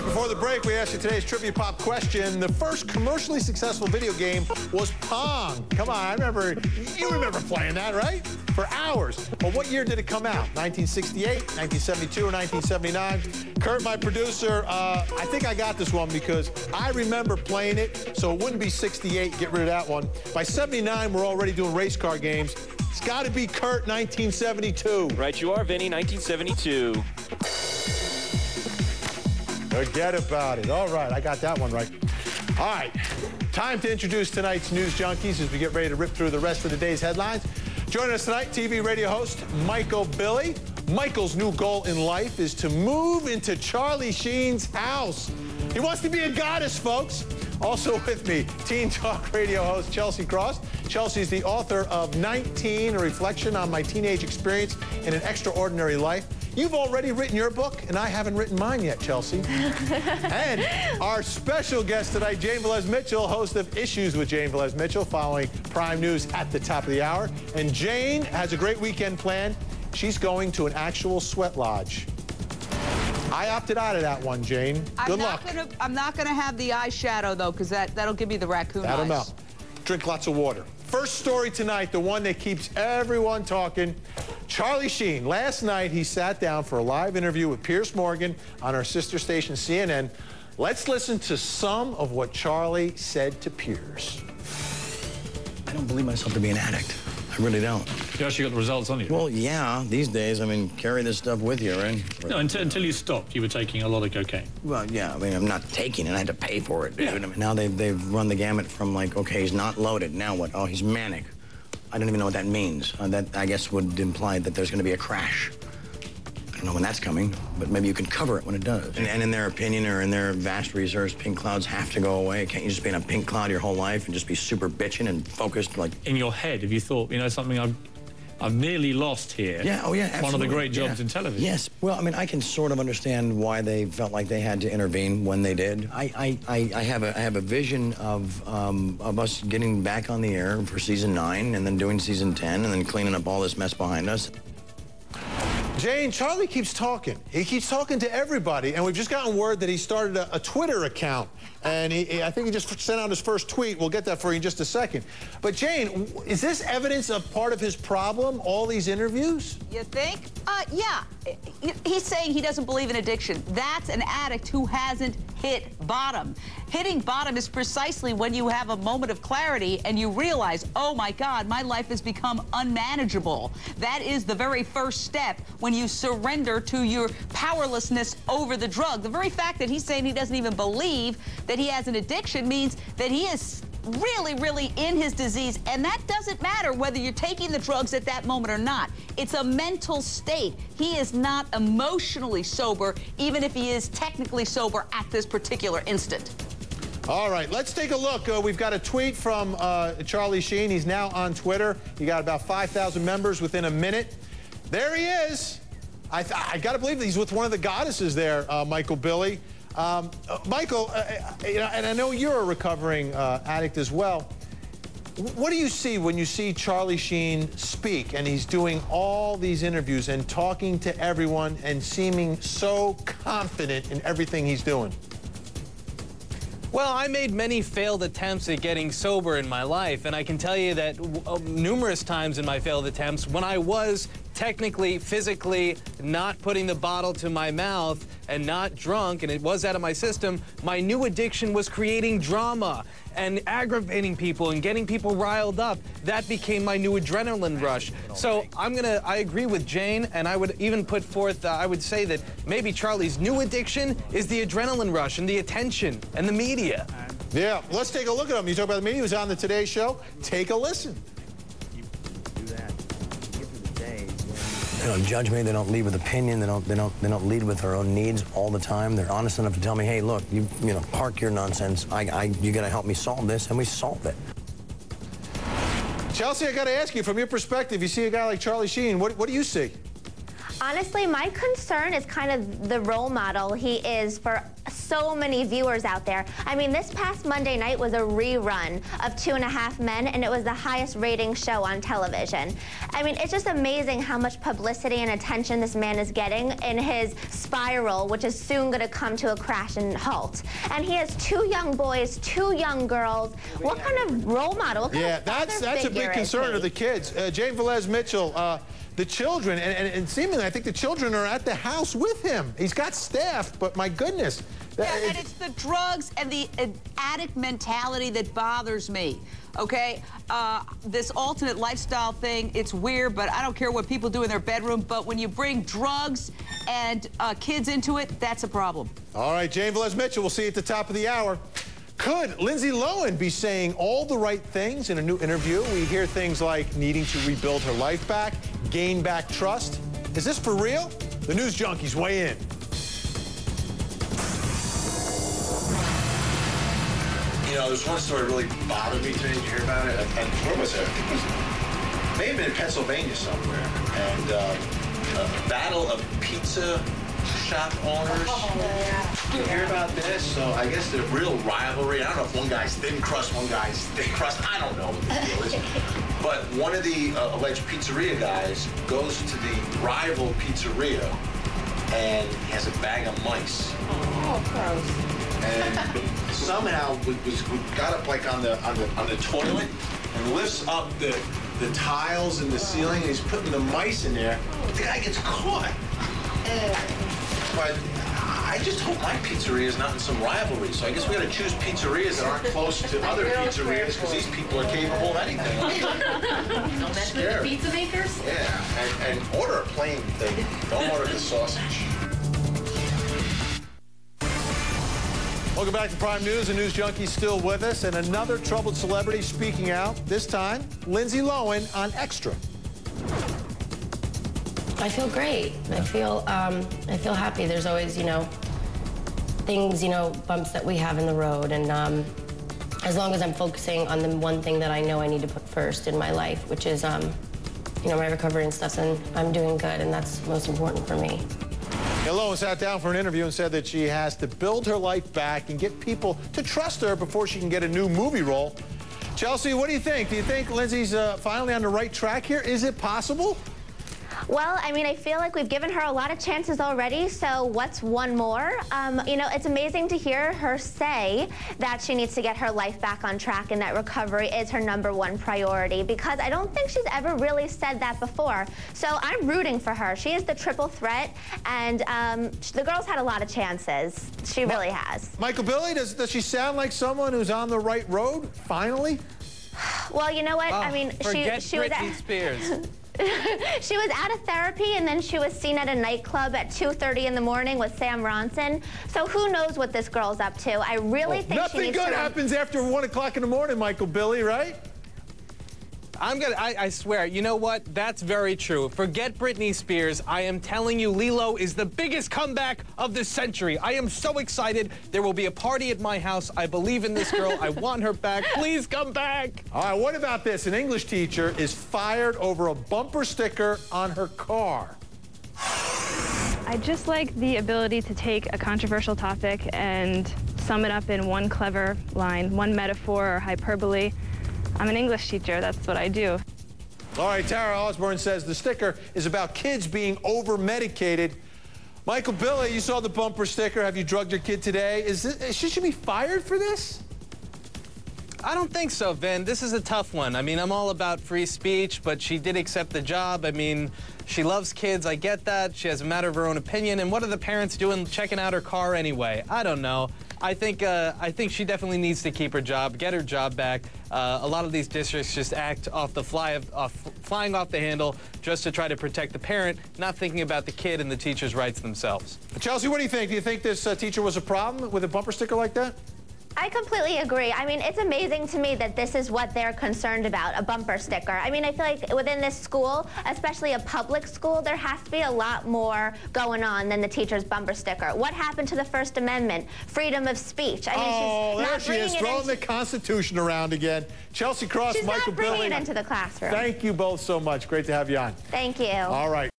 right, before the break, we asked you today's trivia pop question. The first commercially successful video game was Pong. Come on, you remember playing that, right? For hours. Well, what year did it come out? 1968, 1972, or 1979? Kurt, my producer, I think I got this one because I remember playing it, so it wouldn't be 68. Get rid of that one. By 79, we're already doing race car games. It's got to be Kurt, 1972. Right you are, Vinny, 1972. Forget about it. All right, I got that one right. All right, time to introduce tonight's news junkies as we get ready to rip through the rest of the day's headlines. Joining us tonight, TV radio host Michael Billy. Michael's new goal in life is to move into Charlie Sheen's house. He wants to be a goddess, folks. Also with me, Teen Talk radio host Chelsea Cross. Chelsea's the author of 19, a reflection on my teenage experience in an extraordinary life. You've already written your book, and I haven't written mine yet, Chelsea. And our special guest tonight, Jane Velez-Mitchell, host of Issues with Jane Velez-Mitchell, following Prime News at the top of the hour. And Jane has a great weekend planned. She's going to an actual sweat lodge. I opted out of that one, Jane. Good luck. I'm not gonna have the eyeshadow, though, because that'll give me the raccoon eyes. That'll melt. Drink lots of water. First story tonight, the one that keeps everyone talking. Charlie Sheen. Last night, he sat down for a live interview with Piers Morgan on our sister station, CNN. Let's listen to some of what Charlie said to Piers. I don't believe myself to be an addict. I really don't. You actually got the results on you? Well, yeah, these days, I mean, carry this stuff with you, right? No, until you stopped, you were taking a lot of cocaine. Well, yeah, I mean, I'm not taking it. I had to pay for it, dude. Yeah. I mean, now they've run the gamut from, like, okay, he's not loaded. Now what? Oh, he's manic. I don't even know what that means. That, I guess, would imply that there's going to be a crash. I don't know when that's coming, but maybe you can cover it when it does. And in their opinion, or in their vast research, pink clouds have to go away. Can't you just be in a pink cloud your whole life and just be super bitching and focused, like... In your head, have you thought, you know, something I've nearly lost here? Yeah, oh yeah, absolutely. One of the great jobs in television. Yes. Well, I mean, I can sort of understand why they felt like they had to intervene when they did. I have a vision of us getting back on the air for season 9 and then doing season 10 and then cleaning up all this mess behind us. Jane, Charlie keeps talking. He keeps talking to everybody, and we've just gotten word that he started a Twitter account, and I think he just sent out his first tweet. We'll get that for you in just a second. But Jane, is this evidence of part of his problem, all these interviews? You think? Yeah. He's saying he doesn't believe in addiction. That's an addict who hasn't hit bottom. Hitting bottom is precisely when you have a moment of clarity and you realize, oh my God, my life has become unmanageable. That is the very first step when you surrender to your powerlessness over the drug. The very fact that he's saying he doesn't even believe that he has an addiction means that he is really, really in his disease, and that doesn't matter whether you're taking the drugs at that moment or not. It's a mental state. He is not emotionally sober, even if he is technically sober at this particular instant. All right, let's take a look. We've got a tweet from Charlie Sheen. He's now on Twitter. He got about 5,000 members within a minute. There he is. I got to believe that he's with one of the goddesses there, Michael Billy. Michael, you know, and I know you're a recovering addict as well. What do you see when you see Charlie Sheen speak and he's doing all these interviews and talking to everyone and seeming so confident in everything he's doing? Well, I made many failed attempts at getting sober in my life, and I can tell you that numerous times in my failed attempts, when I was technically, physically not putting the bottle to my mouth and not drunk, and it was out of my system, my new addiction was creating drama and aggravating people and getting people riled up. That became my new adrenaline rush. So I agree with Jane, and I would even put forth, I would say that maybe Charlie's new addiction is the adrenaline rush and the attention and the media. Yeah, let's take a look at him. You talk about the media. He was on the Today Show. Take a listen. They don't judge me. They don't lead with opinion. They don't lead with their own needs all the time. They're honest enough to tell me, hey, look, you know, park your nonsense. You got to help me solve this, and we solve it. Chelsea, I got to ask you, from your perspective, you see a guy like Charlie Sheen. What do you see? Honestly, my concern is kind of the role model he is for so many viewers out there. I mean, this past Monday night was a rerun of 2.5 Men, and it was the highest rating show on television. I mean, it's just amazing how much publicity and attention this man is getting in his spiral, which is soon going to come to a crash and halt. And he has 2 young boys, 2 young girls. What kind of role model? What kind of that's a big concern of the kids. Jane Velez Mitchell, the children, and seemingly I think the children are at the house with him. He's got staff, but my goodness. Yeah, and it's the drugs and the addict mentality that bothers me, okay? This alternate lifestyle thing, it's weird, but I don't care what people do in their bedroom, but when you bring drugs and kids into it, that's a problem. All right, Jane Velez Mitchell, we'll see you at the top of the hour. Could Lindsay Lohan be saying all the right things in a new interview? We hear things like needing to rebuild her life back, gain back trust. Is this for real? The News Junkies weigh in. You know, there's one story that really bothered me today. Did you hear about it? Where was it? I think it was, may have been in Pennsylvania somewhere. And a battle of pizza shop owners. Did you hear about this? So I guess the real rivalry, I don't know if one guy's thin crust, one guy's thick crust. I don't know what the deal is. But one of the alleged pizzeria guys goes to the rival pizzeria and he has a bag of mice. Oh, gross. And somehow we got up like on the toilet and lifts up the tiles in the ceiling and he's putting the mice in there. But the guy gets caught. But I just hope my pizzeria is not in some rivalry. So I guess we got to choose pizzerias that aren't close to other pizzerias because these people are capable of anything. Don't mess with the pizza makers. Yeah, and order a plain thing. Don't order the sausage. Welcome back to Prime News. The News Junkies still with us, and another troubled celebrity speaking out. This time, Lindsay Lohan on Extra. I feel great. I feel happy. There's always, things, bumps that we have in the road, and as long as I'm focusing on the one thing that I know I need to put first in my life, which is, my recovery and stuff, and I'm doing good, and that's most important for me. Lohan sat down for an interview and said that she has to build her life back and get people to trust her before she can get a new movie role. Chelsea, what do you think? Do you think Lindsay's finally on the right track here? Is it possible? Well, I mean, I feel like we've given her a lot of chances already, so what's one more? It's amazing to hear her say that she needs to get her life back on track and that recovery is her #1 priority, because I don't think she's ever really said that before. So I'm rooting for her. She is the triple threat, and the girl's had a lot of chances. She really has. Michael Billy, does she sound like someone who's on the right road, finally? Well, you know what? I mean, she was Britney Spears. She was out of therapy, and then she was seen at a nightclub at 2:30 in the morning with Sam Ronson. So who knows what this girl's up to? I really think nothing good happens after 1 o'clock in the morning, Michael Billy, right? I swear, you know what? That's very true. Forget Britney Spears. I am telling you, Lilo is the biggest comeback of the century. I am so excited. There will be a party at my house. I believe in this girl. I want her back. Please come back. All right, what about this? An English teacher is fired over a bumper sticker on her car. I just like the ability to take a controversial topic and sum it up in one clever line, one metaphor or hyperbole. I'm an English teacher. That's what I do. All right, Tara Osborne says the sticker is about kids being over-medicated. Michael Billy, you saw the bumper sticker. Have you drugged your kid today? She should be fired for this? I don't think so, Vin. This is a tough one. I mean, I'm all about free speech, but she did accept the job. I mean, she loves kids. I get that. She has a matter of her own opinion. And what are the parents doing checking out her car anyway? I don't know. I think she definitely needs to keep her job, get her job back. A lot of these districts just act off the flying off the handle just to try to protect the parent, not thinking about the kid and the teacher's rights themselves. Chelsea, what do you think? Do you think this teacher was a problem with a bumper sticker like that? I completely agree. I mean, it's amazing to me that this is what they're concerned about, a bumper sticker. I mean, I feel like within this school, especially a public school, there has to be a lot more going on than the teacher's bumper sticker. What happened to the First Amendment? Freedom of speech. I mean, there she is, throwing the Constitution around again. Chelsea Cross, Michael Billy. She's not bringing it into the classroom. Thank you both so much. Great to have you on. Thank you. All right.